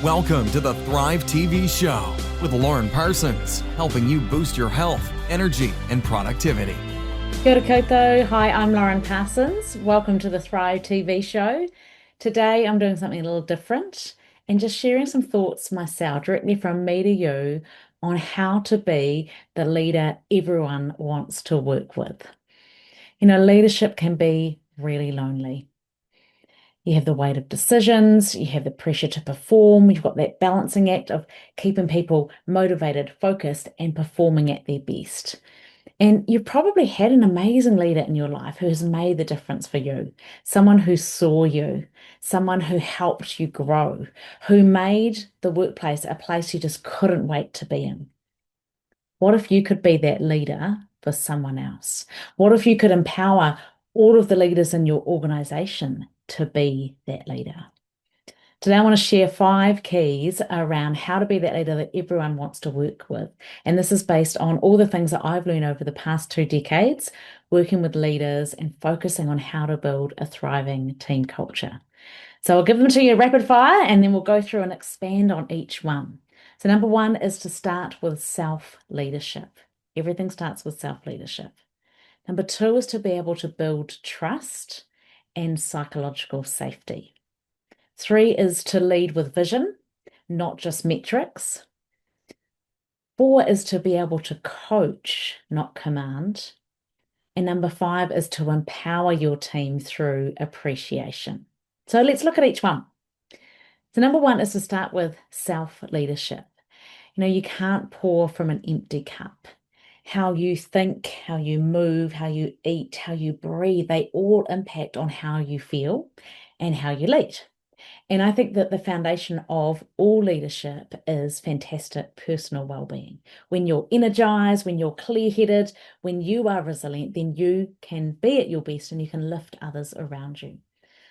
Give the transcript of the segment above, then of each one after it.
Welcome to the Thrive TV show with Lauren Parsons, helping you boost your health, energy, and productivity. Kia ora koutou. Hi, I'm Lauren Parsons. Welcome to the Thrive TV show. Today I'm doing something a little different and just sharing some thoughts myself directly from me to you on how to be the leader everyone wants to work with. Leadership can be really lonely. You have the weight of decisions, you have the pressure to perform, you've got that balancing act of keeping people motivated, focused, and performing at their best. And you've probably had an amazing leader in your life who has made the difference for you, someone who saw you, someone who helped you grow, who made the workplace a place you just couldn't wait to be in. What if you could be that leader for someone else? What if you could empower all of the leaders in your organization to be that leader? Today, I want to share 5 keys around how to be that leader that everyone wants to work with. And this is based on all the things that I've learned over the past 2 decades, working with leaders and focusing on how to build a thriving team culture. So I'll give them to you rapid fire and then we'll go through and expand on each one. So number 1 is to start with self-leadership. Everything starts with self-leadership. Number 2 is to be able to build trust and psychological safety. 3 is to lead with vision, not just metrics. 4 is to be able to coach, not command. And number 5 is to empower your team through appreciation. So let's look at each one. So number 1 is to start with self-leadership. You can't pour from an empty cup. How you think, how you move, how you eat, how you breathe, they all impact on how you feel and how you lead. And I think that the foundation of all leadership is fantastic personal well-being. When you're energized, when you're clear-headed, when you are resilient, then you can be at your best and you can lift others around you.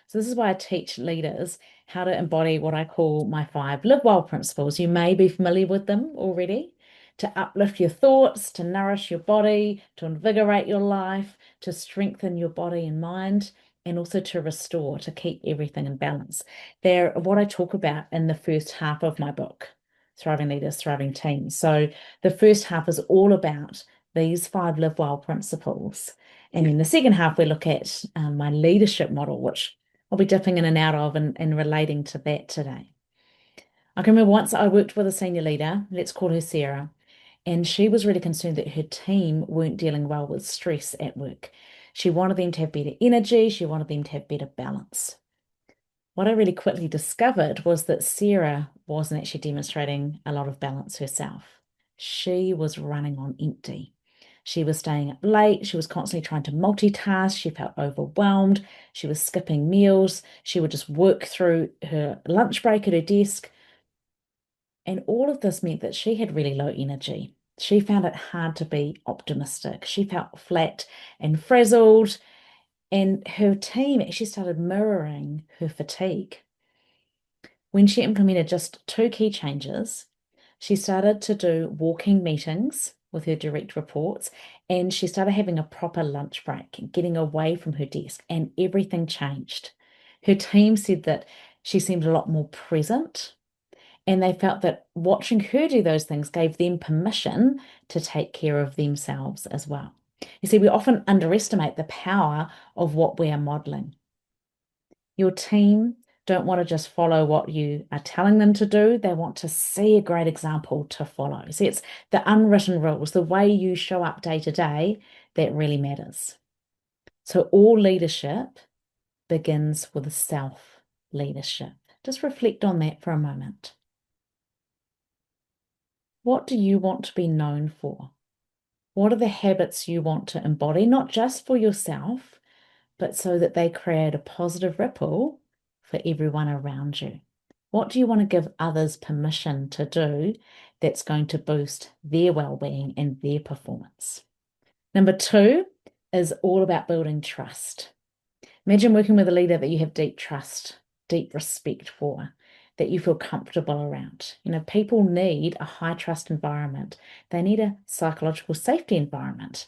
So this is why I teach leaders how to embody what I call my 5 live well principles. You may be familiar with them already. To uplift your thoughts, to nourish your body, to invigorate your life, to strengthen your body and mind, and also to restore, to keep everything in balance. They're what I talk about in the first half of my book, Thriving Leaders, Thriving Teams. So the first half is all about these 5 live well principles. And in the second half, we look at my leadership model, which I'll be dipping in and out of and relating to that today. I can remember once I worked with a senior leader, let's call her Sarah, and she was really concerned that her team weren't dealing well with stress at work. She wanted them to have better energy. She wanted them to have better balance. What I really quickly discovered was that Sarah wasn't actually demonstrating a lot of balance herself. She was running on empty. She was staying up late. She was constantly trying to multitask. She felt overwhelmed. She was skipping meals. She would just work through her lunch break at her desk. And all of this meant that she had really low energy. She found it hard to be optimistic. She felt flat and frazzled, and her team actually started mirroring her fatigue. When she implemented just 2 key changes, she started to do walking meetings with her direct reports, and she started having a proper lunch break, getting away from her desk, and everything changed. Her team said that she seemed a lot more present. And they felt that watching her do those things gave them permission to take care of themselves as well. You see, we often underestimate the power of what we are modeling. Your team don't want to just follow what you are telling them to do. They want to see a great example to follow. See, it's the unwritten rules, the way you show up day to day that really matters. So all leadership begins with self-leadership. Just reflect on that for a moment. What do you want to be known for? What are the habits you want to embody, not just for yourself, but so that they create a positive ripple for everyone around you? What do you want to give others permission to do that's going to boost their well-being and their performance? Number 2 is all about building trust. Imagine working with a leader that you have deep trust, deep respect for, that you feel comfortable around. People need a high trust environment. They need a psychological safety environment.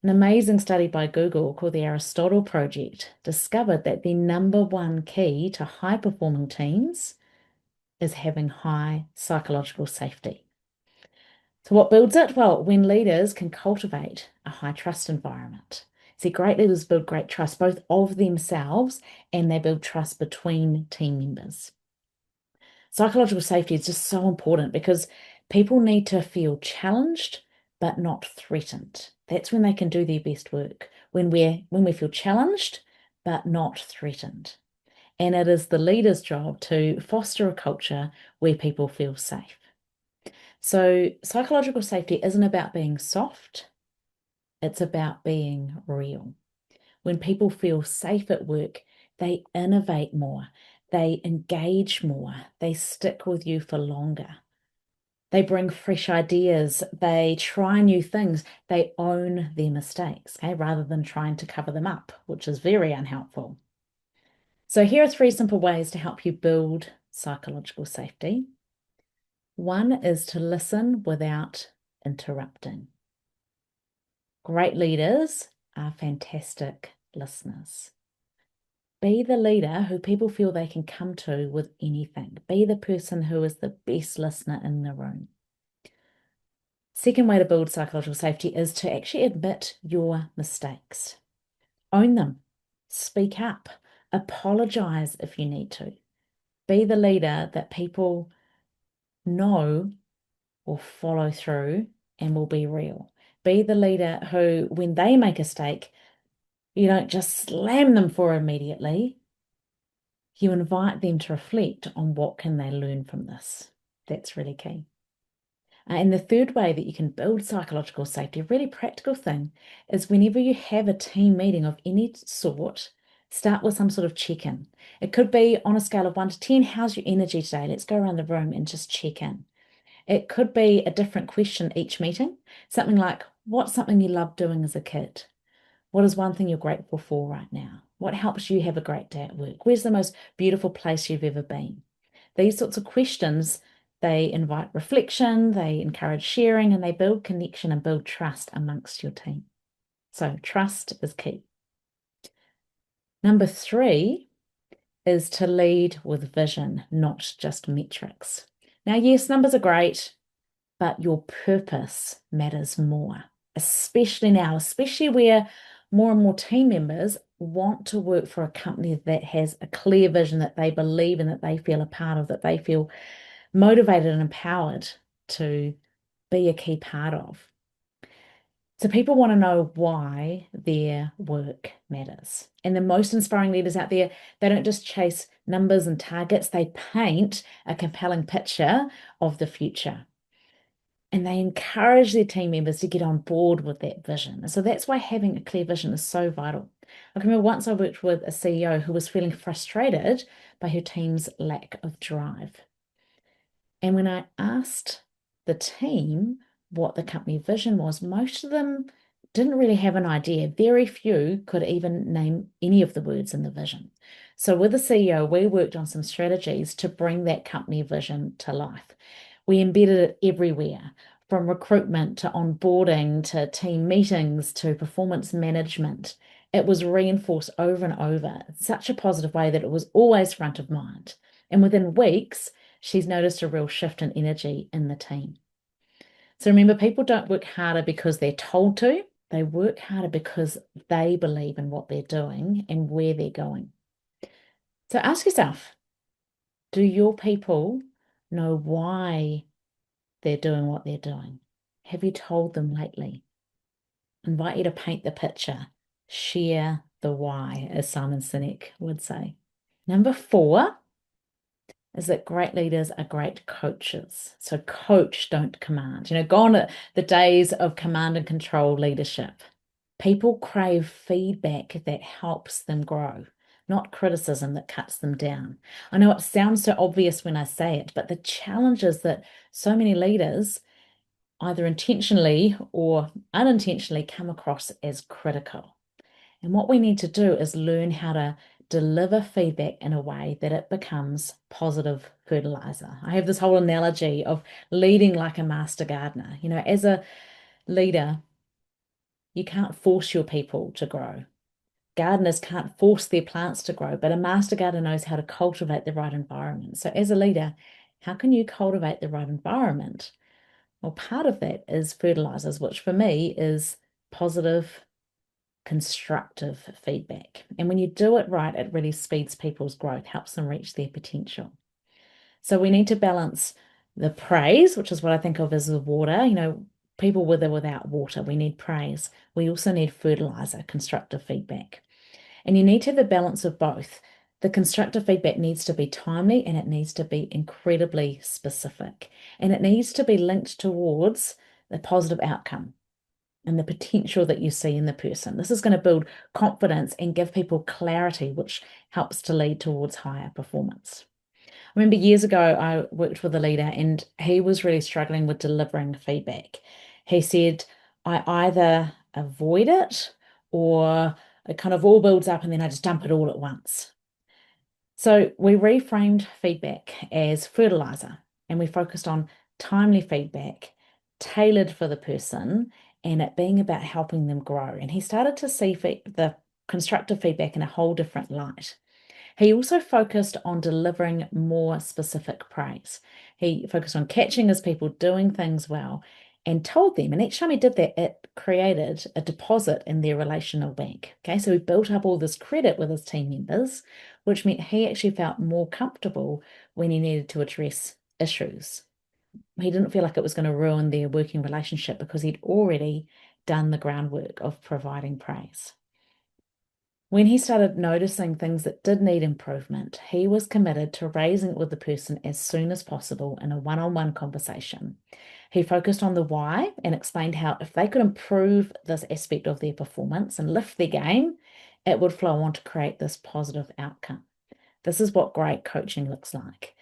An amazing study by Google called the Aristotle Project discovered that the number 1 key to high performing teams is having high psychological safety. So, what builds it? Well, when leaders can cultivate a high trust environment. See, great leaders build great trust, both of themselves and they build trust between team members. Psychological safety is just so important because people need to feel challenged but not threatened. That's when they can do their best work. When we feel challenged but not threatened. And it is the leader's job to foster a culture where people feel safe. So psychological safety isn't about being soft, it's about being real. When people feel safe at work, they innovate more, they engage more, they stick with you for longer. They bring fresh ideas, they try new things, they own their mistakes, okay, rather than trying to cover them up, which is very unhelpful. So here are three simple ways to help you build psychological safety. One is to listen without interrupting. Great leaders are fantastic listeners. Be the leader who people feel they can come to with anything. Be the person who is the best listener in the room. Second way to build psychological safety is to actually admit your mistakes. Own them. Speak up. Apologize if you need to. Be the leader that people know will follow through and will be real. Be the leader who, when they make a mistake, you don't just slam them for immediately. You invite them to reflect on what can they learn from this. That's really key. And the third way that you can build psychological safety, a really practical thing, is whenever you have a team meeting of any sort, start with some sort of check-in. It could be on a scale of 1 to 10, how's your energy today? Let's go around the room and just check in. It could be a different question each meeting, something like, what's something you loved doing as a kid? What is one thing you're grateful for right now? What helps you have a great day at work? Where's the most beautiful place you've ever been? These sorts of questions, they invite reflection, they encourage sharing, and they build connection and build trust amongst your team. So trust is key. Number 3 is to lead with vision, not just metrics. Now, yes, numbers are great, but your purpose matters more, especially now, especially where more and more team members want to work for a company that has a clear vision that they believe in, that they feel a part of, that they feel motivated and empowered to be a key part of. So people want to know why their work matters. And the most inspiring leaders out there, they don't just chase numbers and targets, they paint a compelling picture of the future. And they encourage their team members to get on board with that vision. And so that's why having a clear vision is so vital. I can remember once I worked with a CEO who was feeling frustrated by her team's lack of drive. And when I asked the team what the company vision was, most of them didn't really have an idea. Very few could even name any of the words in the vision. So with the CEO, we worked on some strategies to bring that company vision to life. We embedded it everywhere, from recruitment to onboarding to team meetings to performance management. It was reinforced over and over in such a positive way that it was always front of mind. And within weeks, she's noticed a real shift in energy in the team. So remember, people don't work harder because they're told to. They work harder because they believe in what they're doing and where they're going. So ask yourself, do your people know why they're doing what they're doing? Have you told them lately? I invite you to paint the picture. Share the why, as Simon Sinek would say. Number 4 is that great leaders are great coaches. So coach, don't command. Gone are the days of command and control leadership. People crave feedback that helps them grow, not criticism that cuts them down. I know it sounds so obvious when I say it, but the challenge is that so many leaders, either intentionally or unintentionally, come across as critical. And what we need to do is learn how to deliver feedback in a way that it becomes positive fertilizer. I have this whole analogy of leading like a master gardener. As a leader, you can't force your people to grow. Gardeners can't force their plants to grow, but a master gardener knows how to cultivate the right environment. So as a leader, How can you cultivate the right environment? Well, part of that is fertilizers, which for me is positive, constructive feedback. And when you do it right, it really speeds people's growth, helps them reach their potential. So we need to balance the praise, which is what I think of as the water. People with or without water, we need praise. We also need fertilizer, constructive feedback. And you need to have a balance of both. The constructive feedback needs to be timely and it needs to be incredibly specific. And it needs to be linked towards the positive outcome and the potential that you see in the person. This is going to build confidence and give people clarity, which helps to lead towards higher performance. I remember years ago, I worked with a leader and he was really struggling with delivering feedback. He said, I either avoid it or it kind of all builds up and then I just dump it all at once. So we reframed feedback as fertilizer and we focused on timely feedback, tailored for the person, and it being about helping them grow. And he started to see the constructive feedback in a whole different light. He also focused on delivering more specific praise. He focused on catching his people doing things well and told them, and each time he did that, it created a deposit in their relational bank. Okay, so he built up all this credit with his team members, which meant he actually felt more comfortable when he needed to address issues. He didn't feel like it was going to ruin their working relationship because he'd already done the groundwork of providing praise. When he started noticing things that did need improvement, he was committed to raising it with the person as soon as possible in a one-on-one conversation. He focused on the why and explained how if they could improve this aspect of their performance and lift their game, it would flow on to create this positive outcome. This is what great coaching looks like.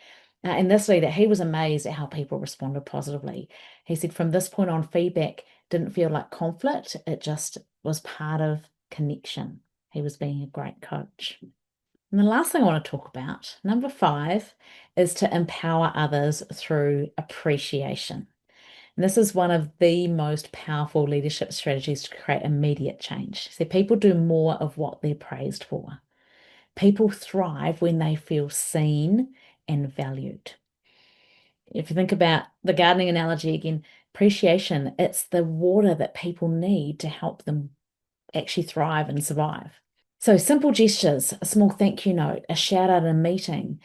And this leader, he was amazed at how people responded positively. He said from this point on, feedback didn't feel like conflict, it just was part of connection. He was being a great coach. And the last thing I want to talk about, number 5, is to empower others through appreciation. And this is one of the most powerful leadership strategies to create immediate change. So people do more of what they're praised for. People thrive when they feel seen and valued. If you think about the gardening analogy again, appreciation, it's the water that people need to help them actually thrive and survive. So simple gestures, a small thank you note, a shout out in a meeting,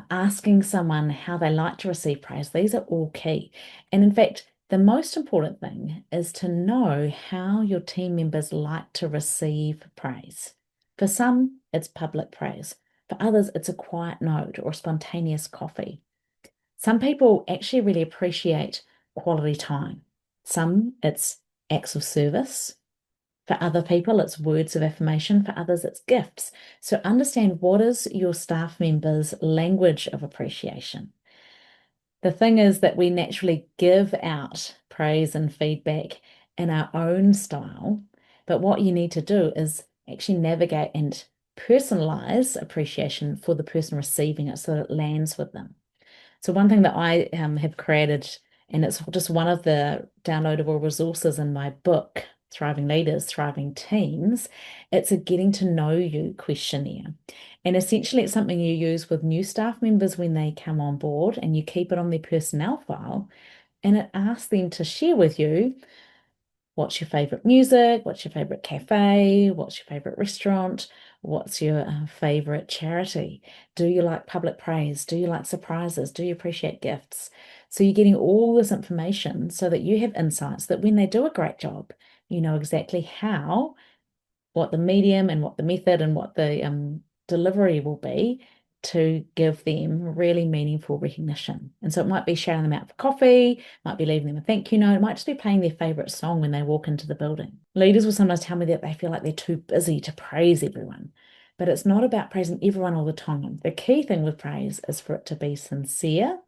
asking someone how they like to receive praise, these are all key. And in fact, the most important thing is to know how your team members like to receive praise. For some, it's public praise. For others, it's a quiet note or spontaneous coffee. Some people actually really appreciate quality time. Some, it's acts of service. For other people, it's words of affirmation. For others, it's gifts. So understand what is your staff members' language of appreciation. The thing is that we naturally give out praise and feedback in our own style, but what you need to do is actually navigate and personalize appreciation for the person receiving it so that it lands with them. So one thing that I have created, and it's just one of the downloadable resources in my book, Thriving Leaders, Thriving Teams, it's a getting to know you questionnaire. And essentially it's something you use with new staff members when they come on board and you keep it on their personnel file. And it asks them to share with you what's your favorite music, what's your favorite cafe, what's your favorite restaurant, what's your favorite charity? Do you like public praise? Do you like surprises? Do you appreciate gifts? So you're getting all this information so that you have insights that when they do a great job, you know exactly how, what the medium and what the method and what the delivery will be to give them really meaningful recognition. And so it might be shouting them out for coffee, might be leaving them a thank you note, it might just be playing their favorite song when they walk into the building. Leaders will sometimes tell me that they feel like they're too busy to praise everyone, but it's not about praising everyone all the time. The key thing with praise is for it to be sincere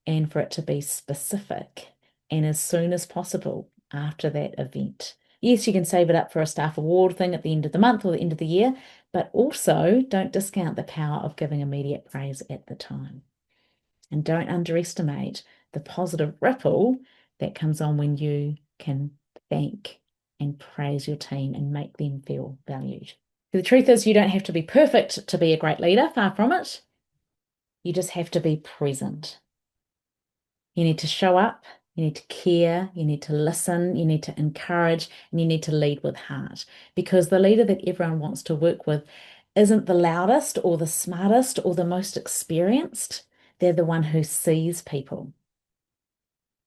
and for it to be specific and as soon as possible after that event. Yes, you can save it up for a staff award thing at the end of the month or the end of the year, but also don't discount the power of giving immediate praise at the time. And don't underestimate the positive ripple that comes on when you can thank and praise your team and make them feel valued. The truth is, you don't have to be perfect to be a great leader, far from it. You just have to be present. You need to show up, you need to care, you need to listen, you need to encourage, and you need to lead with heart. Because the leader that everyone wants to work with isn't the loudest or the smartest or the most experienced. They're the one who sees people.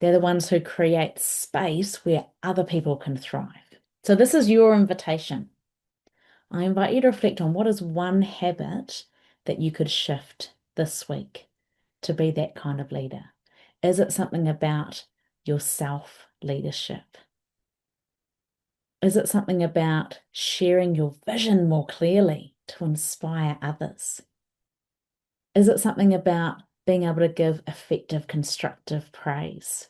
They're the ones who create space where other people can thrive. So this is your invitation. I invite you to reflect on what is one habit that you could shift this week to be that kind of leader. Is it something about your self-leadership? Is it something about sharing your vision more clearly to inspire others? Is it something about being able to give effective, constructive praise?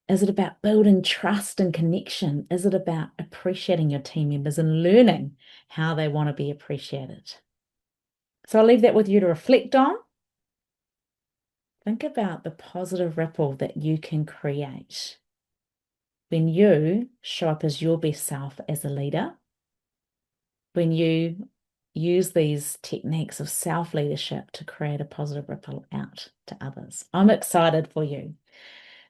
Is it about building trust and connection? Is it about appreciating your team members and learning how they want to be appreciated? So I'll leave that with you to reflect on. Think about the positive ripple that you can create when you show up as your best self as a leader, when you use these techniques of self-leadership to create a positive ripple out to others. I'm excited for you.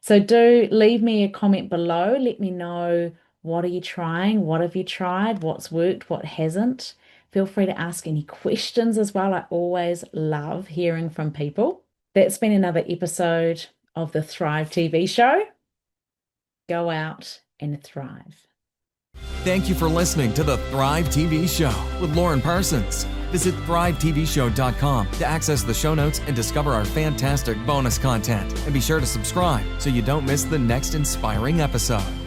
So do leave me a comment below. Let me know, what are you trying? What have you tried? What's worked? What hasn't? Feel free to ask any questions as well. I always love hearing from people. That's been another episode of the Thrive TV show. Go out and thrive. Thank you for listening to the Thrive TV Show with Lauren Parsons. Visit thrivetvshow.com to access the show notes and discover our fantastic bonus content. And be sure to subscribe so you don't miss the next inspiring episode.